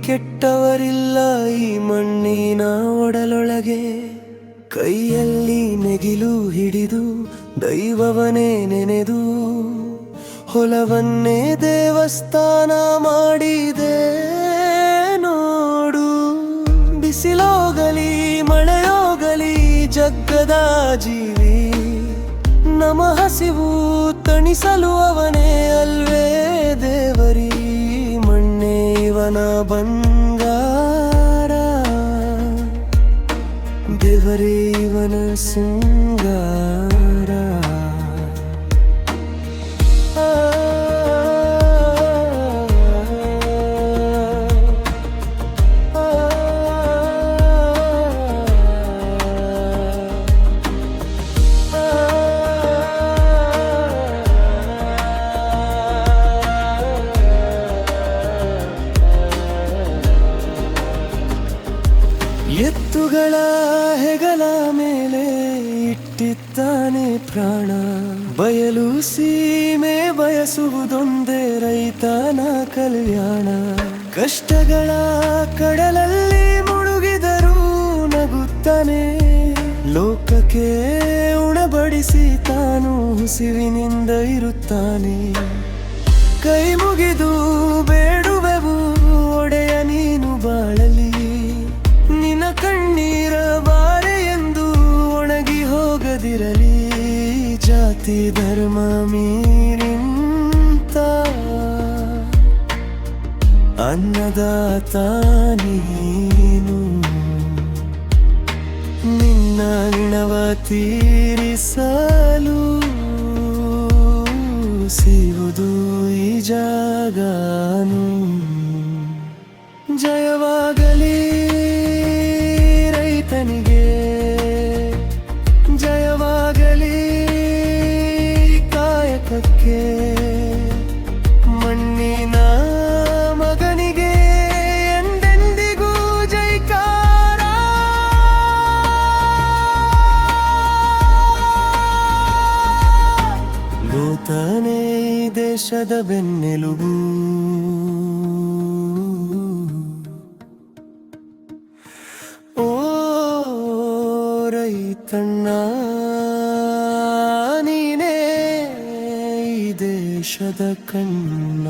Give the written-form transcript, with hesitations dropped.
ಕೆಟ್ಟವರಿಲ್ಲ ಈ ಮಣ್ಣಿನ ಒಡಲೊಳಗೆ. ಕೈಯಲ್ಲಿ ನೇಗಿಲು ಹಿಡಿದು ದೈವವನೇ ನೆನೆದು ಹೊಲವನ್ನೇ ದೇವಸ್ಥಾನ ಮಾಡಿದೆ ನೋಡು. ಬಿಸಿಲೋಗಲಿ ಮಳೆಯೋಗಲಿ ಜಗ್ಗದ ಜೀವಿ, ನಮ ಹಸಿವು ತಣಿಸಲು ಅವನೇ ಅಲ್ವೇ ದೇವರಿ. ಮಣ್ಣೆ ಇವನ ಬಂಗಾರ, ದೇವರೇ ಇವನ ಸಿಂಗಾರ. ಎತ್ತುಗಳ ಹೆಗಲ ಮೇಲೆ ಇಟ್ಟಿದ್ದಾನೆ ಪ್ರಾಣ. ಬಯಲು ಸೀಮೆ ಬಯಸುವುದೊಂದೇ ರೈತನ ಕಲ್ಯಾಣ. ಕಷ್ಟಗಳ ಕಡಲಲ್ಲಿ ಮುಳುಗಿದರೂ ನಗುತ್ತಾನೆ. ಲೋಕಕ್ಕೆ ಉಣಬಡಿಸಿ ತಾನು ಹುಸಿವಿನಿಂದ ಇರುತ್ತಾನೆ. ಕೈ ಮುಗಿದು ಬೇಡುವೆವು ಒಡೆಯ ನೀನು ಬಾಳಲಿ. ನಿನ್ನ ಕಣ್ಣೀರ ಬಾರೆ ಎಂದು ಒಣಗಿ ಹೋಗದಿರಲಿ. ಜಾತಿ ಧರ್ಮ ಮೀರಿಂತ ಅನ್ನದಾತ ನೀನು. ನಿನ್ನ ಋಣವ ತೀರಿಸಲು ಸಿಗುವುದು ಈ ಜಾಗನು. ಜಯವಾಗಲಿ ರೈತನಿಗೆ, ಜಯವಾಗಲಿ ಕಾಯಕಕ್ಕೆ. ಮಣ್ಣಿನ ಮಗನಿಗೆ ಎಂದೆಂದಿಗೂ ಜೈಕಾರ. ನೂತನೇ ದೇಶದ ಬೆನ್ನೆಲುಬು. ರೈತಣ್ಣ ನೀನೇ ಈ ದೇಶದ ಕಣ್ಣ.